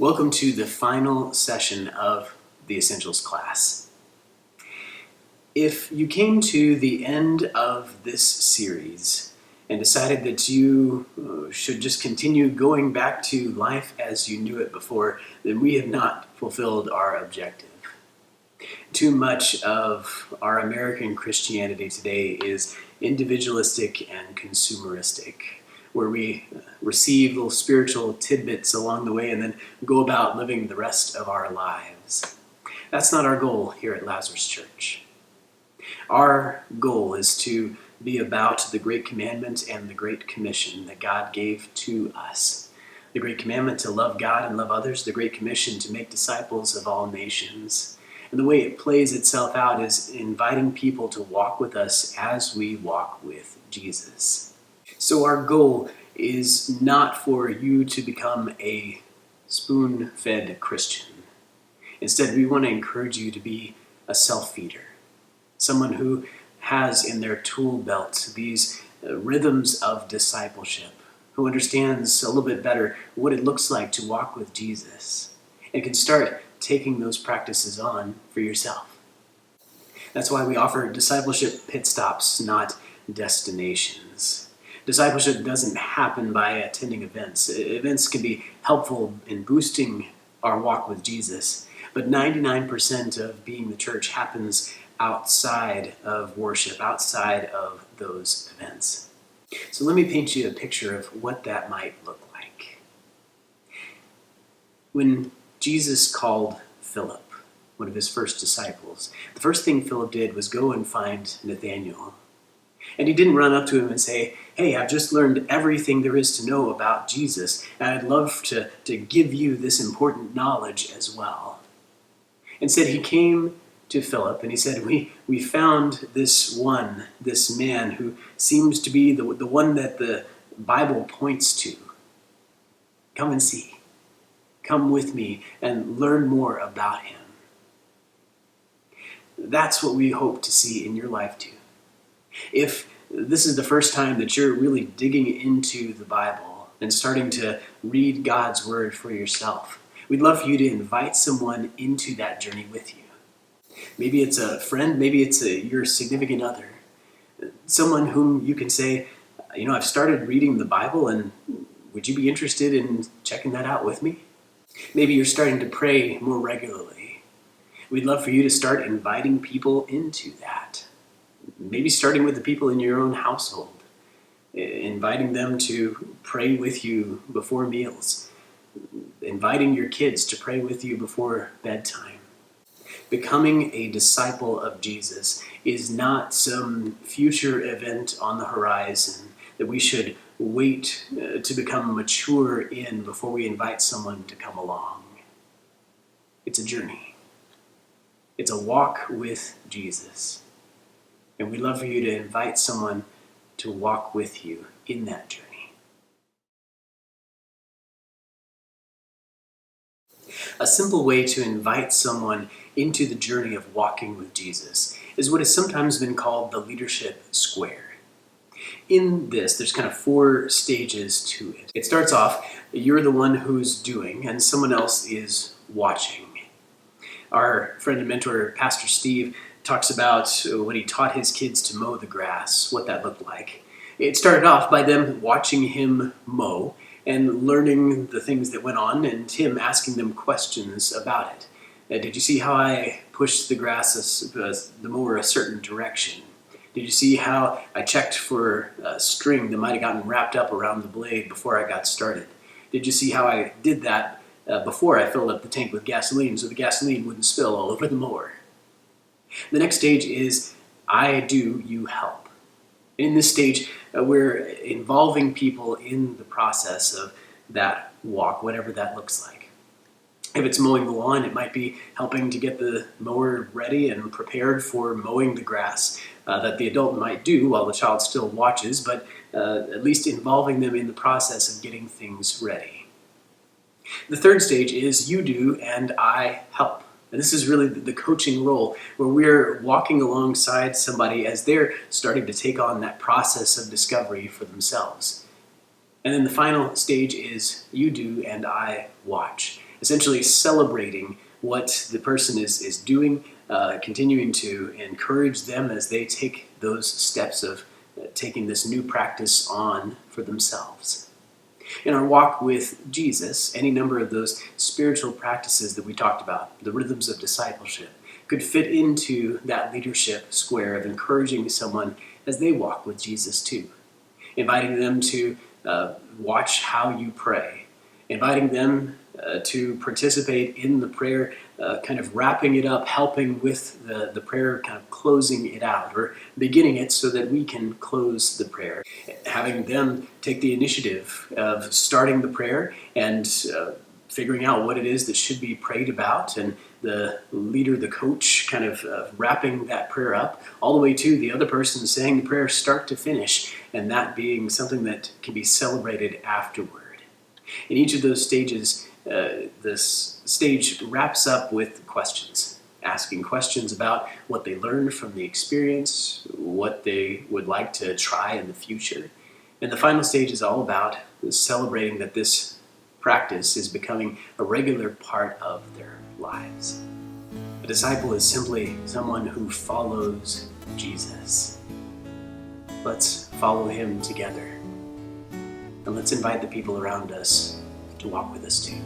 Welcome to the final session of the Essentials class. If you came to the end of this series and decided that you should just continue going back to life as you knew it before, then we have not fulfilled our objective. Too much of our American Christianity today is individualistic and consumeristic, where we receive little spiritual tidbits along the way and then go about living the rest of our lives. That's not our goal here at Lazarus Church. Our goal is to be about the Great Commandment and the Great Commission that God gave to us. The Great Commandment to love God and love others, the Great Commission to make disciples of all nations. And the way it plays itself out is inviting people to walk with us as we walk with Jesus. So our goal is not for you to become a spoon-fed Christian. Instead, we want to encourage you to be a self-feeder, someone who has in their tool belt these rhythms of discipleship, who understands a little bit better what it looks like to walk with Jesus, and can start taking those practices on for yourself. That's why we offer discipleship pit stops, not destinations. Discipleship doesn't happen by attending events. Events can be helpful in boosting our walk with Jesus, but 99% of being the church happens outside of worship, outside of those events. So let me paint you a picture of what that might look like. When Jesus called Philip, one of his first disciples, the first thing Philip did was go and find Nathanael. And he didn't run up to him and say, "Hey, I've just learned everything there is to know about Jesus, and I'd love to give you this important knowledge as well." Instead, he came to Philip and he said, we found this man who seems to be the one that the Bible points to. Come and see. Come with me and learn more about him. That's what we hope to see in your life too. If this is the first time that you're really digging into the Bible and starting to read God's Word for yourself, we'd love for you to invite someone into that journey with you. Maybe it's a friend, maybe it's your significant other, someone whom you can say, I've started reading the Bible, and would you be interested in checking that out with me? Maybe you're starting to pray more regularly. We'd love for you to start inviting people into that. Maybe starting with the people in your own household, inviting them to pray with you before meals, inviting your kids to pray with you before bedtime. Becoming a disciple of Jesus is not some future event on the horizon that we should wait to become mature in before we invite someone to come along. It's a journey. It's a walk with Jesus. And we'd love for you to invite someone to walk with you in that journey. A simple way to invite someone into the journey of walking with Jesus is what has sometimes been called the leadership square. In this, there's kind of 4 stages to it. It starts off, you're the one who's doing, and someone else is watching. Our friend and mentor, Pastor Steve, talks about when he taught his kids to mow the grass, what that looked like. It started off by them watching him mow and learning the things that went on, and him asking them questions about it. Did you see how I pushed the grass, the mower, a certain direction? Did you see how I checked for a string that might have gotten wrapped up around the blade before I got started? Did you see how I did that before I filled up the tank with gasoline so the gasoline wouldn't spill all over the mower? The next stage is I do, you help. In this stage, we're involving people in the process of that walk, whatever that looks like. If it's mowing the lawn, it might be helping to get the mower ready and prepared for mowing the grass that the adult might do while the child still watches, but at least involving them in the process of getting things ready. The third stage is you do and I help. And this is really the coaching role, where we're walking alongside somebody as they're starting to take on that process of discovery for themselves. And then the final stage is you do and I watch. essentially celebrating what the person is doing, continuing to encourage them as they take those steps of taking this new practice on for themselves. In our walk with Jesus, any number of those spiritual practices that we talked about, the rhythms of discipleship, could fit into that leadership square of encouraging someone as they walk with Jesus too. Inviting them to watch how you pray, inviting them to participate in the prayer, kind of wrapping it up, helping with the prayer, kind of closing it out, or beginning it so that we can close the prayer. Having them take the initiative of starting the prayer and figuring out what it is that should be prayed about, and the leader, the coach, kind of wrapping that prayer up, all the way to the other person saying the prayer start to finish, and that being something that can be celebrated afterward. In each of those stages, this stage wraps up with questions, asking questions about what they learned from the experience, what they would like to try in the future. And the final stage is all about celebrating that this practice is becoming a regular part of their lives. A disciple is simply someone who follows Jesus. Let's follow him together. And let's invite the people around us to walk with us too.